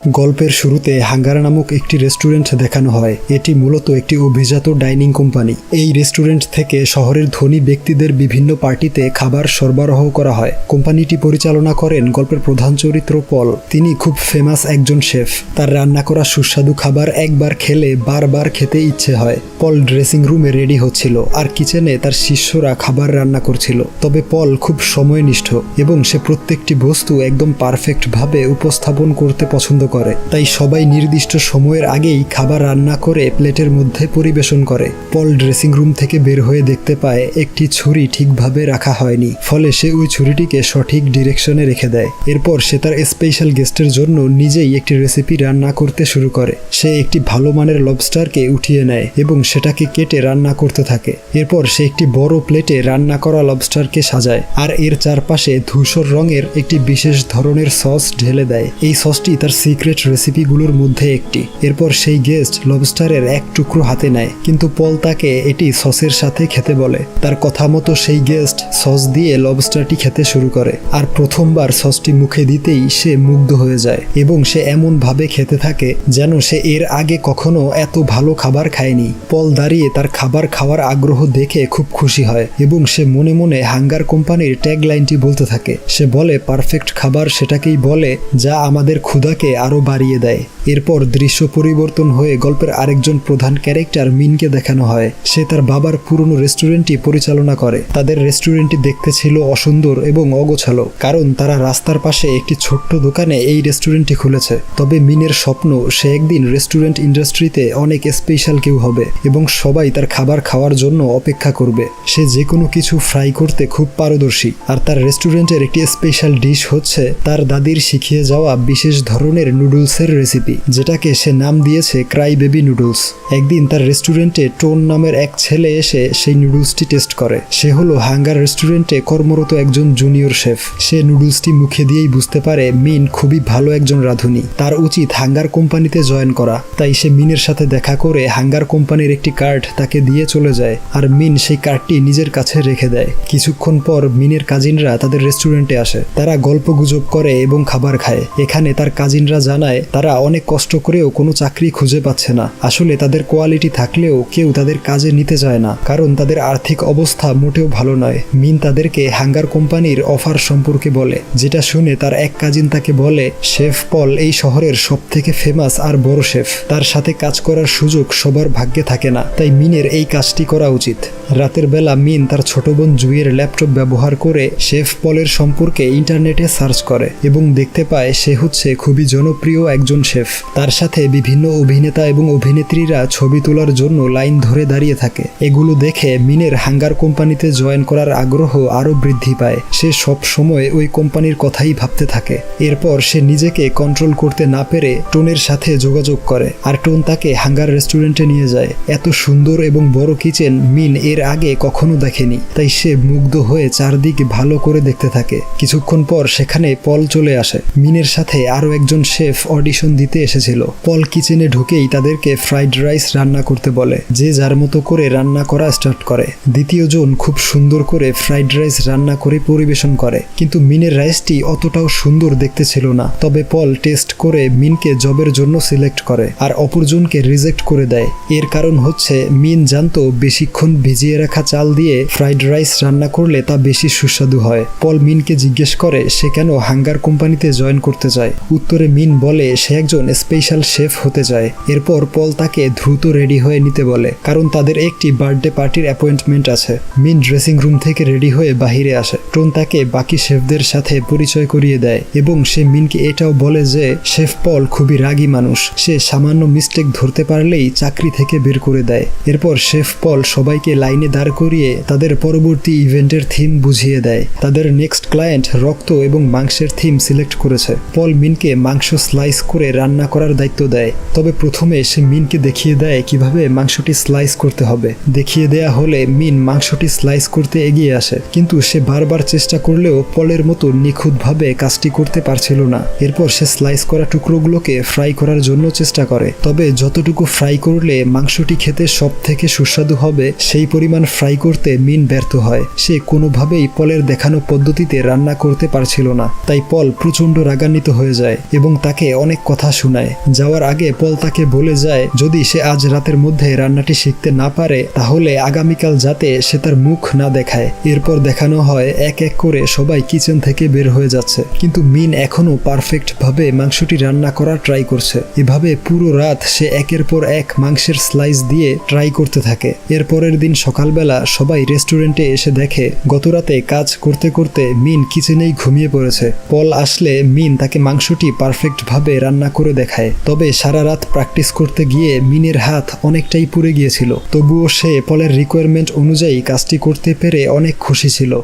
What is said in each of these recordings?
গল্পের শুরুতে হাঙ্গার নামক একটি রেস্টুরেন্ট দেখানো হয়। এটি মূলত একটি অভিজাত ডাইনিং কোম্পানি। এই রেস্টুরেন্ট থেকে শহরের ধনী ব্যক্তিদের বিভিন্ন পার্টিতে খাবার সরবরাহ করা হয়। কোম্পানিটি পরিচালনা করেন গল্পের প্রধান চরিত্র পল। তিনি খুব ফেমাস একজন শেফ। তার রান্না করা সুস্বাদু খাবার একবার খেলে বারবার খেতে ইচ্ছে হয়। পল ড্রেসিং রুমে রেডি হচ্ছিল আর কিচেনে তার শিষ্যরা খাবার রান্না করছিল। তবে পল খুব সময়নিষ্ঠ এবং সে প্রত্যেকটি বস্তু একদম পারফেক্ট ভাবে উপস্থাপন করতে পছন্দ করে। তাই সবাই নির্দিষ্ট সময়ের আগেই খাবার রান্না করে প্লেটের মধ্যে পরিবেশন করে। পল ড্রেসিং রুম থেকে বের হয়ে দেখতে পায় একটি ছুরি ঠিকভাবে রাখা হয়নি। ফলে সে ওই ছুরিটিকে সঠিক ডিরেকশনে রেখে দেয়। এরপর সে তার স্পেশাল গেস্টের জন্য নিজেই একটি রেসিপি রান্না করতে শুরু করে। সে একটি ভালো মানের লবস্টারকে উঠিয়ে নেয় এবং সেটাকে কেটে রান্না করতে থাকে। এরপর সে একটি বড় প্লেটে রান্না করা লবস্টারকে সাজায় আর এর চারপাশে ধূসর রঙের একটি বিশেষ ধরনের সস ঢেলে দেয়। এই সসটি তার সিক্রেট রেসিপিগুলোর মধ্যে একটি। এরপর সেই গেস্ট লবস্টারের এক টুকরো হাতে নেয়, কিন্তু পল তাকে এটি সসের সাথে খেতে বলে। তার কথা মতো সেই গেস্ট সস দিয়ে লবস্টারটি খেতে শুরু করে আর প্রথমবার সসটি মুখে দিতেই সে মুগ্ধ হয়ে যায় এবং সে এমন ভাবে খেতে থাকে যেন সে এর আগে কখনো এত ভালো খাবার খায়নি। পল দাঁড়িয়ে তার খাবার খাওয়ার আগ্রহ দেখে খুব খুশি হয় এবং সে মনে মনে হাঙ্গার কোম্পানির ট্যাগলাইনটি বলতে থাকে। সে বলে, পারফেক্ট খাবার সেটাকেই বলে যা আমাদের ক্ষুধাকে আরো বাড়িয়ে দেয়। এরপর দৃশ্য পরিবর্তন হয়ে গল্পের আরেকজন প্রধান ক্যারেক্টার মিনকে দেখানো হয়। সে তার বাবার পুরনো রেস্টুরেন্টটি পরিচালনা করে। তাদের রেস্টুরেন্টটি দেখতে ছিল অসুন্দর এবং অগোছালো, কারণ তারা রাস্তার পাশে একটি ছোট্ট দোকানে এই রেস্টুরেন্টটি খুলেছে। তবে মিনের স্বপ্ন সে একদিন রেস্টুরেন্ট ইন্ডাস্ট্রিতে অনেক স্পেশাল কেউ হবে এবং সবাই তার খাবার খাওয়ার জন্য অপেক্ষা করবে। সে যে কোনো কিছু ফ্রাই করতে খুব পারদর্শী আর তার রেস্টুরেন্টের একটি স্পেশাল ডিশ হচ্ছে তার দাদির শিখিয়ে যাওয়া বিশেষ ধরনের নুডলসের রেসিপি, যেটাকে সে নাম দিয়েছে ক্রাই বেবি নুডলস। একদিন তার রেস্টুরেন্টে টোন নামের এক ছেলে এসে সেই নুডলসটি টেস্ট করে। সে হলো হাঙ্গার রেস্টুরেন্টে কর্মরত একজন জুনিয়র শেফ। সে নুডলসটি মুখে দিয়েই বুঝতে পারে মিন খুবই ভালো একজন রাঁধুনি। তার উচিত হাঙ্গার কোম্পানিতে জয়েন করা। তাই সে মিনের সাথে দেখা করে হাঙ্গার কোম্পানির একটি কার্ড তাকে দিয়ে চলে যায় আর মিন সেই কার্ডটি নিজের কাছে রেখে দেয়। কিছুক্ষণ পর মিনের কাজিনরা তাদের রেস্টুরেন্টে আসে। তারা গল্প গুজব করে এবং খাবার খায়। এখানে তার কাজিনরা জানায় তারা অনেক কষ্ট করেও কোনো চাকরি খুঁজে পাচ্ছে না। আসলে তাদের কোয়ালিটি থাকলেও কেউ তাদের কাজে নিতে চায় না, কারণ তাদের আর্থিক অবস্থা মোটেও ভালো নয়। মিন তাদেরকে হাঙ্গার কোম্পানির অফার সম্পর্কে বলে, যেটা শুনে তার এক কাজিন তাকে বলে, শেফ পল এই শহরের সবথেকে ফেমাস আর বড় শেফ। তার সাথে কাজ করার সুযোগ সবার ভাগ্যে থাকে না, তাই মিনের এই কাজটি করা উচিত। রাতের বেলা মিন তার ছোট বোন জুইয়ের ল্যাপটপ ব্যবহার করে শেফ পলের সম্পর্কে ইন্টারনেটে সার্চ করে এবং দেখতে পায় সে হচ্ছে খুবই জনপ্রিয় একজন শেফ। তার সাথে বিভিন্ন অভিনেতা এবং অভিনেত্রীরা ছবি তোলার জন্য লাইন ধরে দাঁড়িয়ে থাকে। এগুলো দেখে মিনের হাঙ্গার কোম্পানিতে জয়েন করার আগ্রহ আরো বৃদ্ধি পায়। সে সব সময় ওই কোম্পানির কথাই ভাবতে থাকে। এরপর সে নিজেকে কন্ট্রোল করতে না পেরে টোনের সাথে যোগাযোগ করে আর টোন তাকে হাঙ্গার রেস্টুরেন্টে নিয়ে যায়। এত সুন্দর এবং বড় কিচেন মিন এর আগে কখনো দেখেনি, তাই সে মুগ্ধ হয়ে চারদিকে ভালো করে দেখতে থাকে। কিছুক্ষণ পর সেখানে পল চলে আসে। মিনের সাথে আরো একজন শেফ অডিশন দিতে এসেছিল। পল কিচেনে ঢুকেই তাদেরকে ফ্রাইড রাইস রান্না করতে বলে। যে যার মতো করে রান্না করা স্টার্ট করে। দ্বিতীয় জন খুব সুন্দর করে ফ্রাইড রাইস রান্না করে পরিবেশন করে, কিন্তু মিনের রাইসটি অতটাও সুন্দর দেখতে ছিল না। তবে পল টেস্ট করে মিনকে জবের জন্য সিলেক্ট করে আর অপরজনকে রিজেক্ট করে দেয়। এর কারণ হচ্ছে মিন জানতো বেশিক্ষণ ভিজিয়ে রাখা চাল দিয়ে ফ্রাইড রাইস রান্না করলে তা বেশি সুস্বাদু হয়। পল মিনকে জিজ্ঞেস করে সে কেন হাঙ্গার কোম্পানিতে জয়েন করতে চায়। উত্তরে মিন বলে সে একজন স্পেশাল শেফ হতে চায়। এরপর পল তাকে দ্রুত রেডি হয়ে নিতে বলে, কারণ তাদের একটি বার্থডে পার্টির অ্যাপয়েন্টমেন্ট আছে। মিন ড্রেসিং রুম থেকে রেডি হয়ে বাহিরে আসে। টোন তাকে বাকি শেফদের সাথে পরিচয় করিয়ে দেয় এবং সে মিনকে এটাও বলে যে শেফ পল খুবই রাগী মানুষ। সে সামান্য মিস্টেক ধরতে পারলেই চাকরি থেকে বের করে দেয়। এরপর শেফ পল সবাইকে লাইনে দাঁড় করিয়ে তাদের পরবর্তী ইভেন্টের থিম বুঝিয়ে দেয়। তাদের নেক্সট ক্লায়েন্ট রক্ত এবং মাংসের থিম সিলেক্ট করেছে। পল মিনকে মাংস স্লাইস করে রান্না করার দায়িত্ব দেয়। তবে প্রথমে সে মিনকে দেখিয়ে দেয় কিভাবে মাংসটি স্লাইস করতে হবে। দেখিয়ে দেয়া হলে মিন মাংসটি স্লাইস করতে এগিয়ে আসে, কিন্তু সে বারবার চেষ্টা করলেও পলের মতো নিখুঁতভাবে কাজটি করতে পারছিল না। এরপর সে স্লাইস করা টুকরোগুলোকে ফ্রাই করার জন্য চেষ্টা করে। তবে যতটুকু ফ্রাই করলে মাংসটি খেতে সব থেকে সুস্বাদু হবে সেই পরিমাণ ফ্রাই করতে মিন ব্যর্থ হয়। সে কোনোভাবেই পলের দেখানো পদ্ধতিতে রান্না করতে পারছিল না। তাই পল প্রচণ্ড রাগান্বিত হয়ে যায় এবং তাকে তাকে অনেক কথা শোনায়। যাওয়ার আগে পল তাকে বলে যায় যদি সে আজ রাতের মধ্যে রান্নাটি শিখতে না পারে তাহলে আগামীকাল যাতে সে তার মুখ না দেখায়। এরপর দেখানো হয় এক এক করে সবাই কিচেন থেকে বের হয়ে যাচ্ছে, কিন্তু মিন এখনো পারফেক্ট ভাবে মাংসটি রান্না করার ট্রাই করছে। এভাবে পুরো রাত সে একের পর এক মাংসের স্লাইস দিয়ে ট্রাই করতে থাকে। এরপরের দিন সকালবেলা সবাই রেস্টুরেন্টে এসে দেখে গতরাতে কাজ করতে করতে মিন কিচেনেই ঘুমিয়ে পড়েছে। পল আসলে মিন তাকে মাংসটি পারফেক্ট ভাবে রান্না করে দেখায়। তবে সারা রাত প্র্যাকটিস করতে গিয়ে মিনের হাত অনেকটাই পুড়ে গিয়েছিল, তবুও সে পলের রিকোয়ারমেন্ট অনুযায়ী কাজটি করতে পেরে অনেক খুশি ছিল।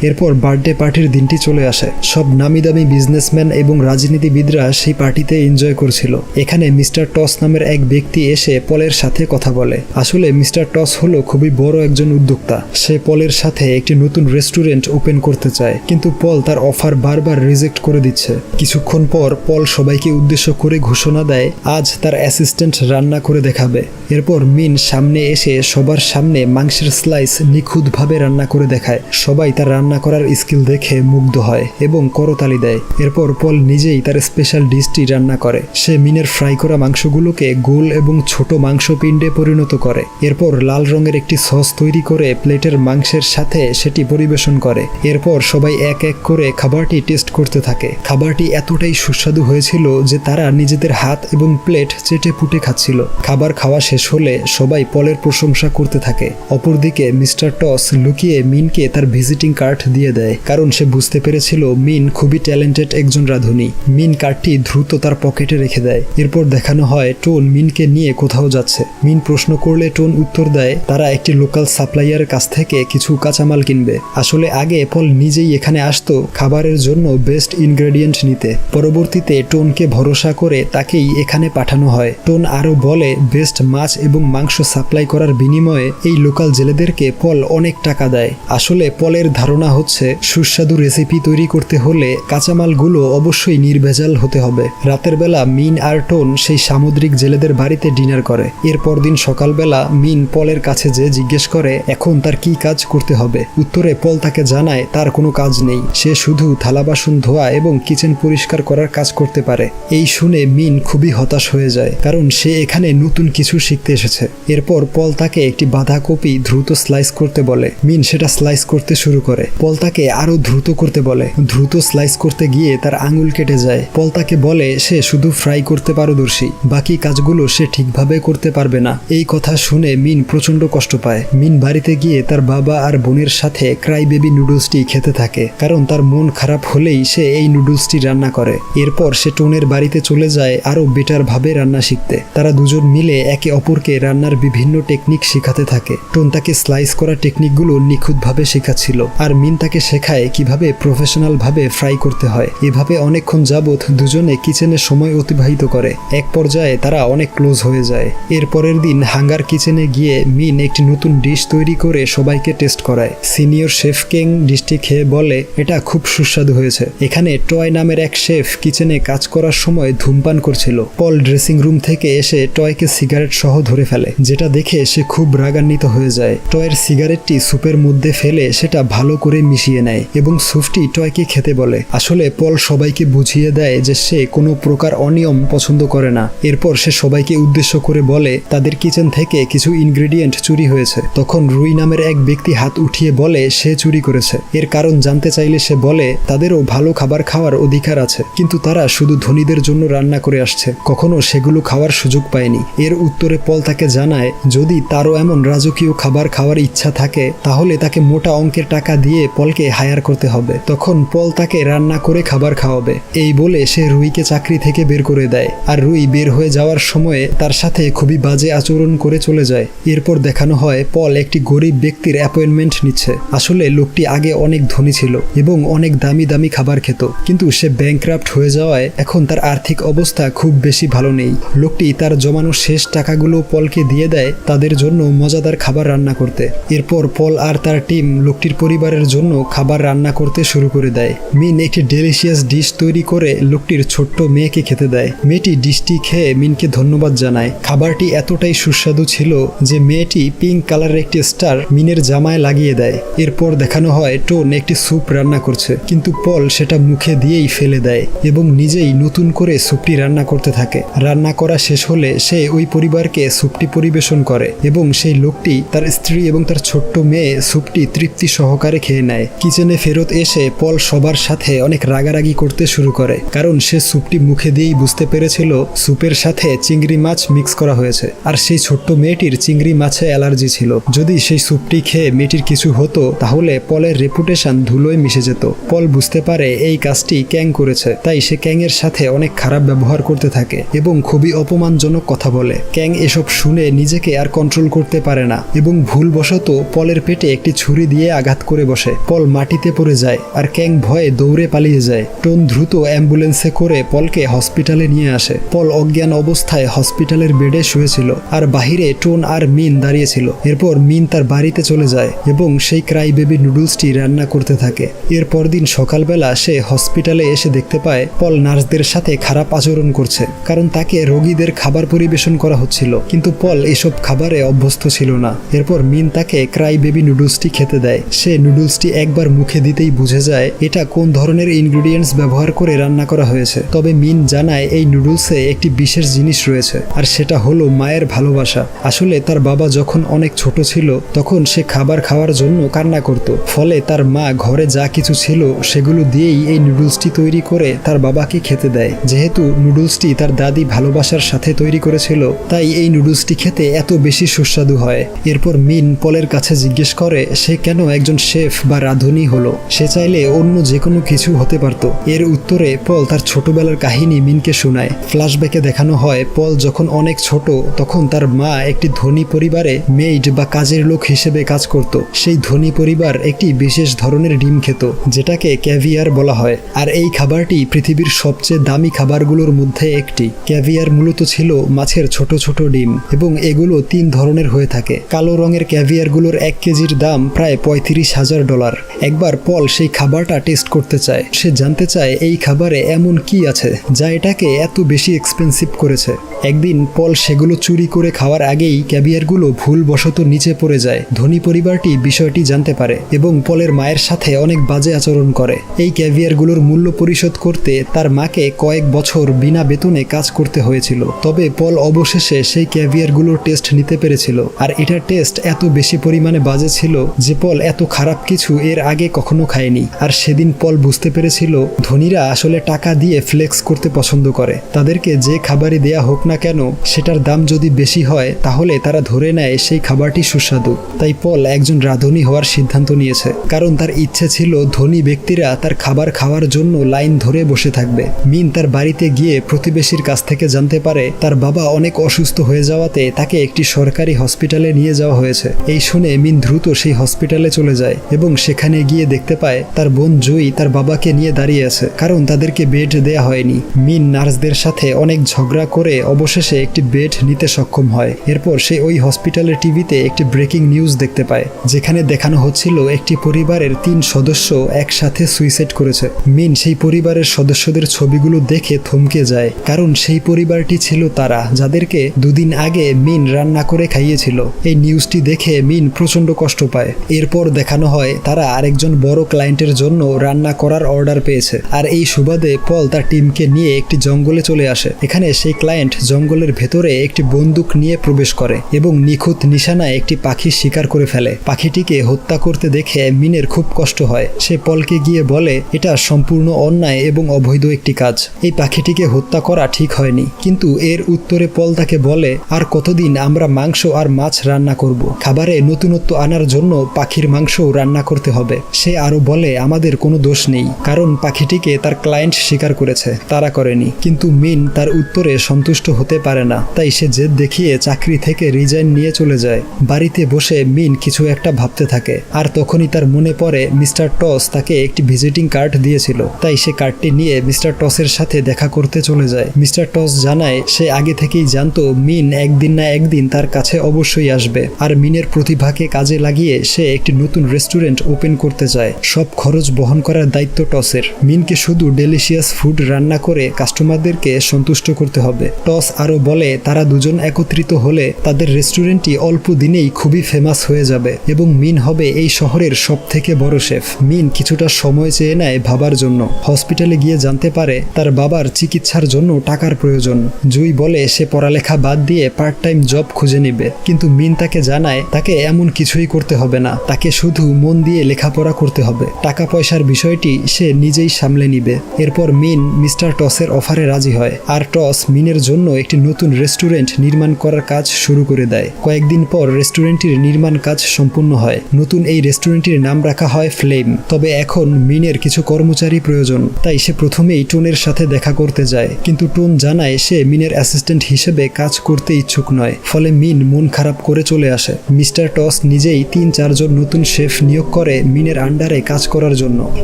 এরপর বার্থডে পার্টির দিনটি চলে আসে। সব নামি দামি বিজনেসম্যান এবং রাজনীতিবিদরা সেই পার্টিতে এনজয় করছিল। এখানে মিস্টার টস নামের এক ব্যক্তি এসে পলের সাথে কথা বলে। আসলে মিস্টার টস হলো খুবই বড় একজন উদ্যোক্তা। সে পলের সাথে একটি নতুন রেস্টুরেন্ট ওপেন করতে চায়, কিন্তু পল তার অফার বারবার রিজেক্ট করে দিচ্ছে। কিছুক্ষণ পর পল সবাইকে উদ্দেশ্য করে ঘোষণা দেয় আজ তার অ্যাসিস্ট্যান্ট রান্না করে দেখাবে। এরপর মিন সামনে এসে সবার সামনে মাংসের স্লাইস নিখুঁতভাবে রান্না করে দেখায়। সবাই তার রান্না করার স্কিল দেখে মুগ্ধ হয় এবং করতালি দেয়। এরপর পল নিজেই তার স্পেশাল ডিশটি রান্না করে। সে মিনের ফ্রাই করা মাংসগুলোকে গোল এবং ছোট মাংস পিণ্ডে পরিণত করে। এরপর লাল রঙের একটি সস তৈরি করে প্লেটের মাংসের সাথে সেটি পরিবেশন করে। এরপর সবাই এক এক করে খাবারটি টেস্ট করতে থাকে। খাবারটি এতটাই সুস্বাদু হয়েছিল যে তারা নিজেদের হাত এবং প্লেট চেটে পুটে খাচ্ছিল। খাবার খাওয়া শেষ হলে সবাই পলের প্রশংসা করতে থাকে। অপরদিকে মিস্টার টস লুকিয়ে মিনকে তার ভিজিটিং কার্ড দিয়ে দেয়, কারণ সে বুঝতে পেরেছিল মিন খুবই ট্যালেন্টেড একজন রাঁধুনি। মিন কার্ডটি দ্রুত তার পকেটে রেখে দেয়। এরপর দেখানো হয় টোন মিনকে নিয়ে কোথাও যাচ্ছে। মিন প্রশ্ন করলে টোন উত্তর দেয় তারা একটি লোকাল সাপ্লাইয়ারের কাছ থেকে কিছু কাঁচামাল কিনবে। আসলে আগে পল নিজেই এখানে আসতো খাবারের জন্য বেস্ট ইনগ্রেডিয়েন্ট নিতে। পরবর্তীতে টোনকে ভরসা করে তাকেই এখানে পাঠানো হয়। টোন আরও বলে বেস্ট মাছ এবং মাংস সাপ্লাই করার বিনিময়ে এই লোকাল জেলেদেরকে পল অনেক টাকা দেয়। আসলে পলের ধারণা হচ্ছে সুস্বাদু রেসিপি তৈরি করতে হলে কাঁচামালগুলো অবশ্যই নির্ভেজাল হতে হবে। রাতের বেলা মিন আর টোন সেই সামুদ্রিক জেলেদের বাড়িতে ডিনার করে। এরপর দিন সকালবেলা মিন পলের কাছে যে জিজ্ঞেস করে এখন তার কি কাজ করতে হবে। উত্তরে পল তাকে জানায় তার কোনো কাজ নেই, সে শুধু থালা বাসন ধোয়া এবং কিচেন পরিষ্কার করার কাজ করতে পারে। এই শুনে মিন খুবই হতাশ হয়ে যায়, কারণ সে এখানে নতুন কিছু শিখতে এসেছে। এরপর পল তাকে একটি বাঁধাকপি দ্রুত স্লাইস করতে বলে। মিন সেটা স্লাইস করতে শুরু করে। পল তাকে আরো দ্রুত করতে বলে। দ্রুত স্লাইস করতে গিয়ে তার আঙুল কেটে যায়। পল তাকে বলে সে শুধু ফ্রাই করতে পারদর্শী, বাকি কাজগুলো সে ঠিকভাবে করতে পারবে না। এই কথা শুনে মিন প্রচন্ড কষ্ট পায়। মিন বাড়িতে গিয়ে তার বাবা আর বোনের সাথে ক্রাই বেবি নুডলসটি খেতে থাকে, কারণ তার মন খারাপ হলেই সে এই নুডলসটি রান্না করে। এরপর সে টোনের বাড়িতে চলে যায় আরো বেটার ভাবে রান্না শিখতে। তারা দুজন মিলে একে অপরকে রান্নার বিভিন্ন টেকনিক শেখাতে থাকে। টোন তাকে স্লাইস করা টেকনিকগুলো নিখুঁতভাবে শেখাচ্ছিল, আর মিন তাকে শেখায় কিভাবে প্রফেশনাল ভাবে ফ্রাই করতে হয়। এভাবে অনেকক্ষণ যাবৎ দুজনে কিচেনে সময় অতিবাহিত করে। এক পর্যায়ে তারা অনেক ক্লোজ হয়ে যায়। এরপরের দিন হাঙ্গার কিচেনে গিয়ে মিন একটি নতুন ডিশ তৈরি করে সবাইকে টেস্ট করায়। সিনিয়র শেফ কিং ডিশটি খেয়ে বলে এটা খুব সুস্বাদু হয়েছে। এখানে টয় নামের এক শেফ কিচেনে কাজ করার সময় ধূমপান করছিল। পল ড্রেসিং রুম থেকে এসে টয়কে সিগারেট সহ ধরে ফেলে, যেটা দেখে সে খুব রাগান্বিত হয়ে যায়। টয়ের সিগারেটটি স্যুপের মধ্যে ফেলে সেটা ভালো করে মিশিয়ে নেয় এবং স্যুপটি টয়কে খেতে বলে। আসলে পল সবাইকে বুঝিয়ে দেয় যে সে কোনো প্রকার অনিয়ম পছন্দ করে না। এরপর সে সবাইকে উদ্দেশ্য করে বলে তাদের কিচেন থেকে কিছু ইনগ্রেডিয়েন্ট চুরি হয়েছে। তখন রুই নামের এক ব্যক্তি হাত উঠিয়ে বলে সে চুরি করেছে। এর কারণ জানতে চাইলে সে বলে তাদেরও ভালো খাবার খাওয়ার অধিকার আছে, কিন্তু তারা শুধু ধনীদের জন্য রান্না করে আসছে, কখনো সেগুলো খাওয়ার সুযোগ পায়নি। এর উত্তরে পল তাকে জানায় যদি তারও এমন রাজকীয় খাবার খাওয়ার ইচ্ছা থাকে তাহলে তাকে মোটা অঙ্কের টাকা দিয়ে পলকে হায়ার করতে হবে। তখন পল তাকে রান্না করে খাবার খাওয়াবে। এই বলে সে রুইকে চাকরি থেকে বের করে দেয়, আর রুই বের হয়ে যাওয়ার সময়ে তার সাথে খুবই বাজে আচরণ করে চলে যায়। এরপর দেখানো হয় পল একটি গরিব ব্যক্তির অ্যাপয়েন্টমেন্ট নিচ্ছে। আসলে লোকটি আগে অনেক ধনী ছিল এবং অনেক দামি দামি খাবার খেত, কিন্তু সে ব্যাংক্রাফট হয়ে যাওয়ায় এখন তার আর্থিক অবস্থা খুব বেশি ভালো নেই। লোকটি তার জমানো শেষ টাকাগুলো পলকে দিয়ে দেয় তাদের জন্য মজাদার খাবার রান্না করতে। এরপর পল আর তার টিম লোকটির পরিবারের জন্য খাবার রান্না করতে শুরু করে দেয়। মিন একটি ডেলিশিয়াস ডিশ তৈরি করে লোকটির ছোট্ট মেয়েকে খেতে দেয়। মেয়েটি ডিশটি খেয়ে মিনকে ধন্যবাদ জানায়। খাবারটি এতটাই সুস্বাদু ছিল যে মেয়েটি পিঙ্ক কালারের একটি স্টার মিনের জামায় লাগিয়ে দেয়। এরপর দেখানো হয় টোন একটি স্যুপ রান্না করছে, কিন্তু পল সেটা মুখে দিয়েই ফেলে দেয় এবং নিজেই নতুন করে স্যুপটি রান্না করতে থাকে। রান্না করা শেষ হলে সে ওই পরিবারকে স্যুপটি পরিবেশন করে এবং সেই লোকটি তার স্ত্রী এবং তার ছোট্ট মেয়ে স্যুপটি তৃপ্তি সহকারে খেয়ে নেয়। কিচেনে ফেরত এসে পল সবার সাথে অনেক রাগারাগি করতে শুরু করে, কারণ সে স্যুপটি মুখে দিয়েই বুঝতে পেরেছিল স্যুপের সাথে চিংড়ি মাছ মিক্স করা হয়েছে, আর সেই ছোট্ট মেয়েটির চিংড়ি মাছে অ্যালার্জি ছিল। যদি সেই স্যুপটি খেয়ে মেয়েটির কিছু হতো তাহলে পলের রেপুটেশন ধুলোয় মিশে যেত। পল বুঝতে পারে এই কাজটি ক্যাং করেছে, তাই সে ক্যাংয়ের সাথে অনেক খারাপ ব্যবহার করতে থাকে এবং খুবই অপমানজনক কথা বলে। ক্যাং এসব শুনে নিজেকে আর কন্ট্রোল করতে পারে না এবং ভুলবশত পলের পেটে একটি ছুরি দিয়ে আঘাত করে বসে। পল মাটিতে পড়ে যায় আর ক্যাং ভয়ে দৌড়ে পালিয়ে যায়। টোন দ্রুত অ্যাম্বুলেন্সে করে পলকে হসপিটালে নিয়ে আসে। পল অজ্ঞান অবস্থায় হসপিটালের বেডে শুয়েছিল আর বাহিরে টোন আর মিন দাঁড়িয়েছিল। এরপর মিন তার বাড়িতে চলে যায় এবং সেই ক্রাই বেবি নুডলসটি রান্না করতে থাকে। এরপর দিন সকালবেলা সে হসপিটালে এসে দেখতে পায় পল নার্সদের সাথে খারাপ আচরণ করছে, কারণ তাকে রোগীদের খাবার পরিবেশন করা হচ্ছিল, কিন্তু পল এসব খাবারে অভ্যস্ত ছিল না। এরপর মিন তাকে ক্রাই বেবি নুডলসটি খেতে দেয়। সে নুডলসটি একবার মুখে দিতেই বুঝে যায় এটা কোন ধরনের ইনগ্রেডিয়েন্টস ব্যবহার করে রান্না করা হয়েছে। তবে মিন জানায় এই নুডলসে একটি বিশেষ জিনিস রয়েছে, আর সেটা হলো মায়ের ভালোবাসা। আসলে তার বাবা যখন অনেক ছোট ছিল তখন সে খাবার খাওয়ার জন্য কান্না করত, ফলে তার মা ঘরে যা কিছু ছিল সেগুলো দিয়েই এই নুডলসটি তৈরি করে তার বাবাকে খেতে দেয়। যেহেতু নুডলসটি তার দাদি ভালোবাসার সাথে তৈরি করেছিল, তাই এই নুডলসটি খেতে এত বেশি সুস্বাদু হয়। এরপর মিন পলের কাছে জিজ্ঞেস করে সে কেন একজন শেফ বা রাঁধুনি হলো, সে চাইলে অন্য যে কোনো কিছু হতে পারত। এর উত্তরে পল তার ছোটবেলার কাহিনী মিনকে শোনায়। ফ্ল্যাশব্যাকে দেখানো হয় পল যখন অনেক ছোট তখন তার মা একটি ধনী পরিবারে মেইড বা কাজের লোক হিসেবে কাজ করত। সেই ধনী পরিবার একটি বিশেষ ধরনের ডিম খেত, যেটাকে ক্যাভিয়ার বলা হয়, আর এই খাবারটি পৃথিবীর সবচেয়ে দামি খাবারগুলোর মধ্যে একটি। ক্যাভিয়ার মূলত ছিল মাছের ছোট ছোট ডিম এবং এগুলো 3 ধরনের হয়ে থাকে। কালো রঙের ক্যাভিয়ারগুলোর 1 কেজির দাম প্রায় $35,000। একবার পল সেই খাবারটা টেস্ট করতে চায়। সে জানতে চায় এই খাবারে এমন কি আছে যা এটাকে এত বেশি এক্সপেন্সিভ করেছে। একদিন পল সেগুলো চুরি করে খাওয়ার আগেই ক্যাভিয়ারগুলো ভুলবশত নিচে পড়ে যায়। ধনী পরিবারটি বিষয়টি জানতে পারে এবং পলের মায়ের সাথে অনেক বাজে আচরণ করে। এই ক্যাভিয়ারগুলোর মূল্য পরিশোধ করতে তার মাকে কয়েক বছর বিনা বেতনে কাজ করতে হয়েছিল। তবে পল অবশেষে সেই ক্যাভিয়ারগুলোর টেস্ট নিতে পেরেছিল, আর এটার টেস্ট এত বেশি পরিমাণে বাজে ছিল যে পল এত খারাপ কিছু এর আগে কখনো খায়নি। আর সেদিন পল বুঝতে পেরেছিল ধনীরা আসলে টাকা দিয়ে ফ্লেক্স করতে পছন্দ করে। তাদেরকে যে খাবারই দেয়া হোক না কেন সেটার দাম যদি বেশি হয় তাহলে তারা ধরে নেয় সেই খাবারটি সুস্বাদু। তাই পল একজন রাঁধুনি হওয়ার সিদ্ধান্ত নিয়েছে, কারণ তার ইচ্ছে ছিল ধনী ব্যক্তিরা তার খাবার খাওয়ার জন্য লাইন ধরে বসে থাকবে। মিন তার বাড়িতে গিয়ে প্রতিবেশীর কাছ থেকে জানতে পারে তার বাবা অনেক অসুস্থ হয়ে যাওয়াতে তাকে একটি সরকারি হসপিটালে নিয়ে যাওয়া হয়েছে। এই শুনে মিন দ্রুত সেই হসপিটালে চলে যায় এবং সেখানে গিয়ে দেখতে পায় তার বোন জুই তার বাবাকে নিয়ে দাঁড়িয়ে আছে, কারণ তাদেরকে বেড দেয়া হয়নি। মিন নার্সদের সাথে অনেক ঝগড়া করে অবশেষে একটি বেড নিতে সক্ষম হয়। এরপর সে ওই হসপিটালের টিভিতে একটি ব্রেকিং নিউজ দেখতে পায়, যেখানে দেখানো হচ্ছিল একটি পরিবারের 3 সদস্য একসাথে সুইসাইড করেছে। মিন সেই পরিবারের সদস্যদের ছবিগুলো দেখে থমকে যায়, কারণ সেই পরিবারটি ছিল তারা যাদেরকে 2 দিন আগে মিন রান্না করে খাইয়েছিল। এই নিউজটি দেখে মিন প্রচন্ড কষ্ট পায়। এরপর দেখানো হয় তারা আরেকজন বড় ক্লায়েন্টের জন্য রান্না করার অর্ডার পেয়েছে, আর এই সুবাদে পল তার টিমকে নিয়ে একটি জঙ্গলে চলে আসে। এখানে সেই ক্লায়েন্ট জঙ্গলের ভেতরে একটি বন্দুক নিয়ে প্রবেশ করে এবং নিখুঁত নিশানায় একটি পাখি শিকার করে ফেলে। পাখিটিকে হত্যা করতে দেখে মিনের খুব কষ্ট হয়। সে পলকে গিয়ে বলে এটা সম্পূর্ণ অন্যায় এবং অবৈধ একটি কাজ, এই পাখিটিকে হত্যা করা ঠিক হয়নি। কিন্তু এর উত্তরে পল তাকে বলে আর কতদিন আমরা মাংস আর মাছ রান্না করব, খাবারে নতুনত্ব আনার জন্য পাখির মাংসও রান্না করতে হবে। সে আরো বলে আমাদের কোনো দোষ নেই, কারণ পাখিটিকে তার ক্লায়েন্ট শিকার করেছে, তারা করেনি। কিন্তু মিন তার উত্তরে সন্তুষ্ট হতে পারে না, তাই সে জেদ দেখিয়ে চাকরি থেকে রিজাইন নিয়ে চলে যায়। বাড়িতে বসে মিন কিছু একটা ভাবতে থাকে, আর তখনই তার মনে পড়ে মিস্টার টস তাকে একটি ভিজিটিং কার্ড দিয়েছিল। তাই সে কার্ডটি নিয়ে মিস্টার টসের সাথে দেখা করতে চলে যায়। মিস্টার টস জানায় সে আগে থেকেই জানতো মিন একদিন না একদিন তার কাছে অবশ্যই আসবে, আর মিনের প্রতিভাকে কাজে লাগিয়ে সে একটি নতুন রেস্টুরেন্ট রেস্টুরেন্ট ওপেন করতে চায়। সব খরচ বহন করার দায়িত্ব টসের। মিনকে শুধু ডেলিশিয়াস ফুড রান্না করে কাস্টমারদেরকে সন্তুষ্ট করতে হবে। টস আরও বলে তারা দুজন একত্রিত হলে তাদের রেস্টুরেন্টটি অল্প দিনেই খুবই ফেমাস হয়ে যাবে এবং মিন হবে এই শহরের সবথেকে বড় শেফ। মিন কিছুটা সময় চেয়ে নেয় ভাবার জন্য। হসপিটালে গিয়ে জানতে পারে তার বাবার চিকিৎসার জন্য টাকার প্রয়োজন। জুই বলে সে পড়ালেখা বাদ দিয়ে পার্ট টাইম জব খুঁজে নেবে, কিন্তু মিন তাকে জানায় তাকে এমন কিছুই করতে হবে না, তাকে শুধু মন দিয়ে লেখাপড়া করতে হবে। টাকা পয়সার বিষয়টি সে নিজেই সামলে নিবে। এরপর মিন মিস্টার টসের অফারে রাজি হয়, আর টস মিনের জন্য একটি নতুন রেস্টুরেন্ট নির্মাণ করার কাজ শুরু করে দেয়। কয়েকদিন পর রেস্টুরেন্টটির নির্মাণ কাজ সম্পূর্ণ হয়। নতুন এই রেস্টুরেন্টটির নাম রাখা হয় ফ্লেম। তবে এখন মিনের কিছু কর্মচারী প্রয়োজন, তাই সে প্রথমেই টোনের সাথে দেখা করতে যায়, কিন্তু টোন জানায় সে মিনের অ্যাসিস্ট্যান্ট হিসেবে কাজ করতে ইচ্ছুক নয়। ফলে মিন মন খারাপ করে চলে আসে। মিস্টার টস নিজেই 3-4 জন নতুন শেফ নিয়োগ করে মিনের আন্ডারে কাজ করার জন্য।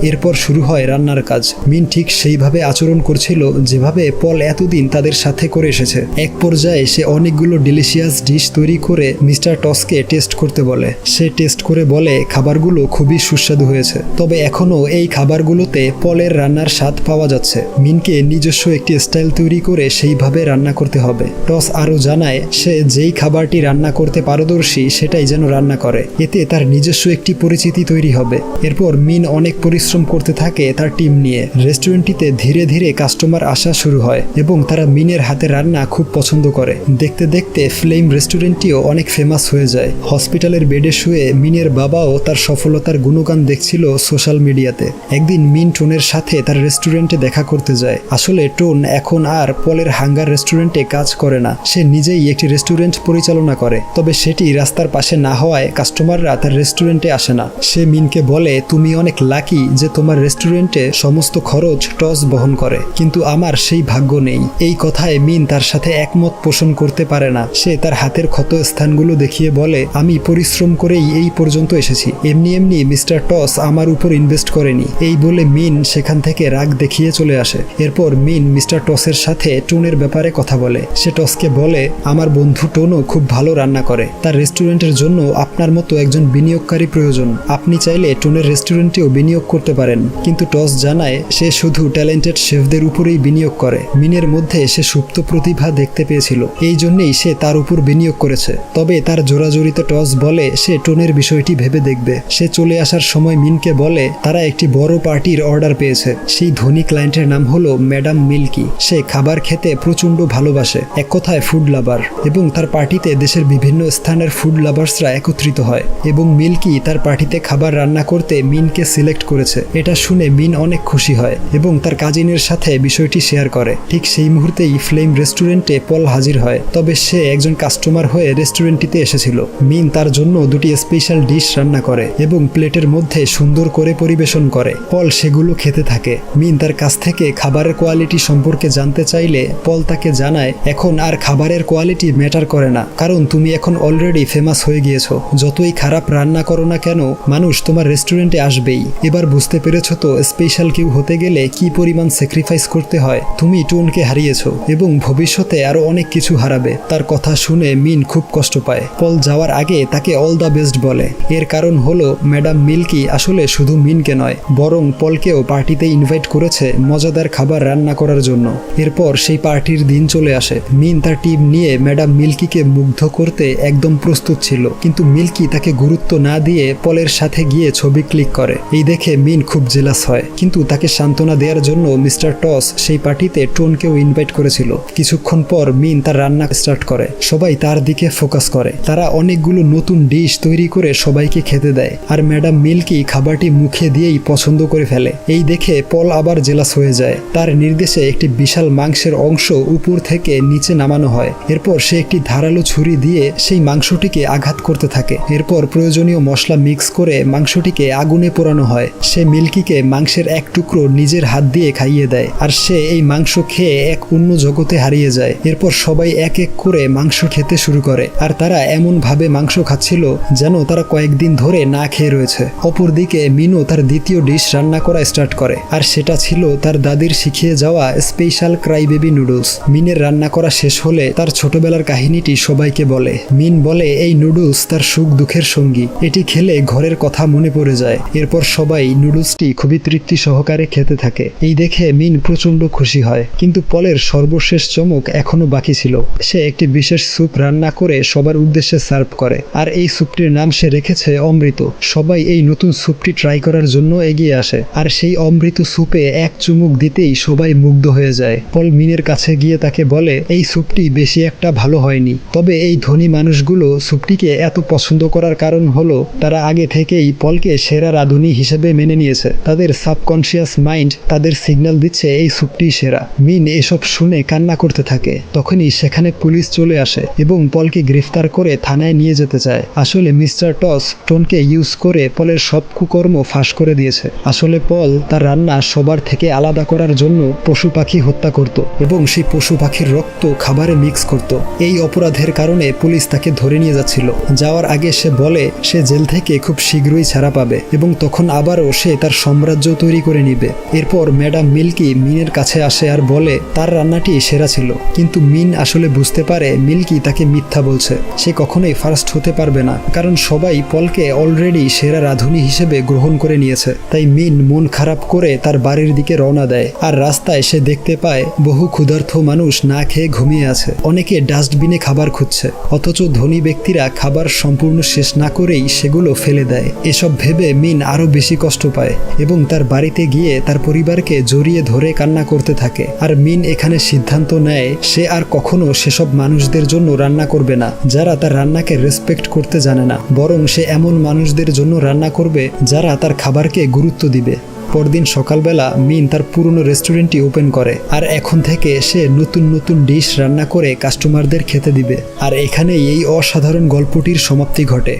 এরপর শুরু হয় রান্নার কাজ। মিন ঠিক সেইভাবে আচরণ করছিল যেভাবে পল এতদিন তাদের সাথে করে এসেছে। এক পর্যায়ে সে অনেকগুলো ডিলিশিয়াস ডিশ তৈরি করে মিস্টার টসকে টেস্ট করতে বলে। সে টেস্ট করে বলে খাবারগুলো খুবই সুস্বাদু হয়েছে, তবে এখনও এই খাবারগুলোতে পলের রান্নার স্বাদ পাওয়া যাচ্ছে। মিনকে নিজস্ব একটি স্টাইল তৈরি করে সেইভাবে রান্না করতে হবে। টস আরও জানায় সে যেই খাবারটি রান্না করতে পারদর্শী সেটাই যেন রান্না করে, এতে তার নিজস্ব একটি পরিচিতি তৈরি হবে। এরপর মিন অনেক পরিশ্রম করতে থাকে তার টিম নিয়ে। রেস্টুরেন্টটিতে ধীরে ধীরে কাস্টমার আসা শুরু হয় এবং তারা মিনের হাতে রান্না খুব পছন্দ করে। দেখতে দেখতে ফ্লেম রেস্টুরেন্টটিও অনেক ফেমাস হয়ে যায়। হসপিটালের বেডে শুয়ে মিনের বাবাও তার সফলতার গুণগান দেখছিল সোশ্যাল মিডিয়াতে। একদিন মিন টোনের সাথে তার রেস্টুরেন্টে দেখা করতে যায়। আসলে টোন এখন আর পলের হাঙ্গার রেস্টুরেন্টে কাজ করে না, সে নিজেই একটি রেস্টুরেন্ট পরিচালনা করে। তবে সেটি রাস্তার পাশে না হওয়ায় কাস্টমাররা তার রেস্টুরেন্টে আসে না। সে মিনকে বলে তুমি অনেক লাকি যে তোমার রেস্টুরেন্টে সমস্ত খরচ টস বহন করে, কিন্তু আমার সেই ভাগ্য নেই। এই কথায় মিন তার সাথে একমত পোষণ করতে পারে না। সে তার হাতের ক্ষত স্থানগুলো দেখিয়ে বলে আমি পরিশ্রম করেই এই পর্যন্ত এসেছি, এমনি এমনি মিস্টার টস আমার উপর ইনভেস্ট করেনি। এই বলে মিন সেখান থেকে রাগ দেখিয়ে চলে আসে। এরপর মিন মিস্টার টসের সাথে টোনের ব্যাপারে কথা বলে। সে টসকে বলে আমার বন্ধু টোনও খুব ভালো রান্না করে, তার রেস্টুরেন্টের জন্য আপনার মতো একজন বিনিয়োগকারী প্রয়োজন। আপনি চাইলে টোনের রেস্টুরেন্টেও বিনিয়োগ করতে পারেন। কিন্তু টস জানায় সে শুধু ট্যালেন্টেড শেফদের উপরেই বিনিয়োগ করে। মিনের মধ্যে সে সুপ্ত প্রতিভা দেখতে পেয়েছিল, এই জন্যই সে তার উপর বিনিয়োগ করেছে। তবে তার জোরাজোরিতে টস বলে সে টোনের বিষয়টি ভেবে দেখবে। সে চলে আসার সময় মিনকে বলে তারা একটি বড় পার্টির অর্ডার পেয়েছে। সেই ধনী ক্লায়েন্টের নাম হলো ম্যাডাম মিল্কি। সে খাবার খেতে প্রচণ্ড ভালোবাসে, এক কথায় ফুড লাভার, এবং তার পার্টিতে দেশের বিভিন্ন স্থানের ফুড লাভার্সরা একত্রিত হয় এবং মিল্কি তার পার্টিতে খাবার রান্না করতে মিনকে সিলেক্ট করেছে। এটা শুনে মিন অনেক খুশি হয় এবং তার কাজিনের সাথে বিষয়টি শেয়ার করে। ঠিক সেই মুহূর্তেই ফ্লেম রেস্টুরেন্টে পল হাজির হয়, তবে সে একজন কাস্টমার হয়ে রেস্টুরেন্টটিতে এসেছিল। মিন তার জন্য দুটি স্পেশাল ডিশ রান্না করে এবং প্লেটের মধ্যে সুন্দর করে পরিবেশন করে। পল সেগুলো খেতে থাকে। মিন তার কাছ থেকে খাবারের কোয়ালিটি সম্পর্কে জানতে চাইলে পল তাকে জানায় এখন আর খাবারের কোয়ালিটি ম্যাটার করে না, কারণ তুমি এখন অলরেডি ফেমাস হয়ে গিয়েছো। যতই খারাপ রান্না করো না কেন মানুষ তোমার রেস্টুরেন্টে আসবেই। এবার বুঝতে পেরেছো তো স্পেশাল কেউ হতে গেলে কি পরিমাণ স্যাক্রিফাইস করতে হয়। তুমি টোনকে হারিয়েছো এবং ভবিষ্যতে আরো অনেক কিছু হারাবে। তার কথা শুনে মিন খুব কষ্ট পায়। পল যাওয়ার আগে তাকে অল দ্য বেস্ট বলে। এর কারণ হলো ম্যাডাম মিল্কি আসলে শুধু মিনকে নয় বরং পলকেও পার্টিতে ইনভাইট করেছে মজাদার খাবার রান্না করার জন্য। এরপর সেই পার্টির দিন চলে আসে। মিন তার টিম নিয়ে ম্যাডাম মিল্কিকে মুগ্ধ করতে একদম প্রস্তুত ছিল, কিন্তু মিল্কি তাকে গুরুত্ব না দিয়ে পলের সাথে গিয়ে ছবি ক্লিক করে। এই দেখে মিন খুব জেলাস হয়, কিন্তু তাকে সান্ত্বনা দেওয়ার জন্য মিস্টার টস সেই পার্টিতে টোনকেও ইনভাইট করেছিল। কিছুক্ষণ পর মিন তার রান্না স্টার্ট করে। সবাই তার দিকে ফোকাস করে। তারা অনেকগুলো নতুন ডিশ তৈরি করে সবাইকে খেতে দেয়, আর ম্যাডাম মিল্কি খাবারটি মুখে দিয়েই পছন্দ করে ফেলে। এই দেখে পল আবার জেলাস হয়ে যায়। তার নির্দেশে একটি বিশাল মাংসের অংশ উপর থেকে নিচে নামানো হয়। এরপর সে একটি ধারালো ছুরি দিয়ে সেই মাংসটিকে আঘাত করতে থাকে। এরপর প্রয়োজনীয় মশলা মিক্স করে মাংসটিকে আগুনে পোড়ানো হয়। সে মিল্কিকে মাংসের এক টুকরো নিজের হাত দিয়ে খাইয়ে দেয়, আর সে এই মাংস খেয়ে এক অন্য জগতে হারিয়ে যায়। এরপর সবাই এক এক করে মাংস খেতে শুরু করে, আর তারা এমন ভাবে মাংস খাচ্ছিল যেন তারা কয়েকদিন ধরে না খেয়ে রয়েছে। অপরদিকে মিনও তার দ্বিতীয় ডিশ রান্না করা স্টার্ট করে, আর সেটা ছিল তার দাদির শিখিয়ে যাওয়া স্পেশাল ক্রাই বেবি নুডলস। মিনের রান্না করা শেষ হলে তার ছোটবেলার কাহিনীটি সবাইকে বলে। মিন বলে এই নুডলস তার সুখ দুঃখের সঙ্গী। এটি খেলে ঘরের কথা মনে পড়ে যায়। এরপর সবাই নুডলসটি খুবই তৃপ্তি সহকারে খেতে থাকে। এই দেখে মিন প্রচন্ড খুশি হয়, কিন্তু পলের সর্বশেষ চমক এখনো বাকি ছিল। সে একটি বিশেষ স্যুপ রান্না করে সবার উদ্দেশ্যে সার্ভ করে, আর এই স্যুপটির নাম সে রেখেছে অমৃত। সবাই এই নতুন স্যুপটি ট্রাই করার জন্য এগিয়ে আসে, আর সেই অমৃত স্যুপে এক চুমুক দিতেই সবাই মুগ্ধ হয়ে যায়। পল মিনের কাছে গিয়ে তাকে বলে এই স্যুপটি বেশি একটা ভালো হয়নি, তবে এই ধনী মানুষগুলো স্যুপটিকে এত পছন্দ করার কারণ হলো তারা আগে থেকেই পলকে সেরা রাঁধুনি হিসেবে মেনে নিয়েছে। তাদের সাবকনশিয়াস মাইন্ড তাদের সিগন্যাল দিচ্ছে এই স্যুপটি সেরা। মিন এসব শুনে কান্না করতে থাকে। তখনই সেখানে পুলিশ চলে আসে এবং পলকে গ্রেফতার করে থানায় নিয়ে যেতে চায়। আসলে মিস্টার টস টোনকে ইউজ করে পলের সব কুকর্ম ফাঁস করে দিয়েছে। আসলে পল তার রান্না সবার থেকে আলাদা করার জন্য পশু পাখি হত্যা করত এবং সেই পশু পাখির রক্ত খাবারে মিক্স করত। এই অপরাধের কারণে পুলিশ তাকে ধরে নিয়ে যাচ্ছিল। যাওয়ার আগে সে বলে সে জেল থেকে খুব শীঘ্রই ছাড়া পাবে এবং তখন আবারও সে তার সাম্রাজ্য তৈরি করে নিবে। এরপর ম্যাডাম মিল্কি মিনের কাছে আসে আর বলে তার রান্নাটি সেরা ছিল, কিন্তু মিন আসলে বুঝতে পারে মিল্কি তাকে মিথ্যা বলছে। সে কখনোই ফার্স্ট হতে পারবে না, কারণ সবাই পলকে অলরেডি সেরা রাঁধুনি হিসেবে গ্রহণ করে নিয়েছে। তাই মিন মন খারাপ করে তার বাড়ির দিকে রওনা দেয়, আর রাস্তায় সে দেখতে পায় বহু ক্ষুধার্ত মানুষ না খেয়ে ঘুমিয়ে আছে। অনেকে ডাস্টবিনে খাবার খুঁজছে, অথচ ধনী ব্যক্তিরা খাবার সম্পূর্ণ শেষ না করেই সেগুলো ফেলে দেয়। এসব ভেবে মিন আরো বেশি কষ্ট পায় এবং তার বাড়িতে গিয়ে তার পরিবারকে জড়িয়ে ধরে কান্না করতে থাকে। আর মিন এখানে সিদ্ধান্ত নেয় সে আর কখনো সেসব মানুষদের জন্য রান্না করবে না যারা তার রান্নাকে রেসপেক্ট করতে জানে না, বরং সে এমন মানুষদের জন্য রান্না করবে যারা তার খাবারকে গুরুত্ব দিবে। পরদিন সকালবেলা মিন তার পুরনো রেস্টুরেন্টটি ওপেন করে, আর এখন থেকে সে নতুন নতুন ডিশ রান্না করে কাস্টমারদের খেতে দিবে। আর এখানেই এই অসাধারণ গল্পটির সমাপ্তি ঘটে।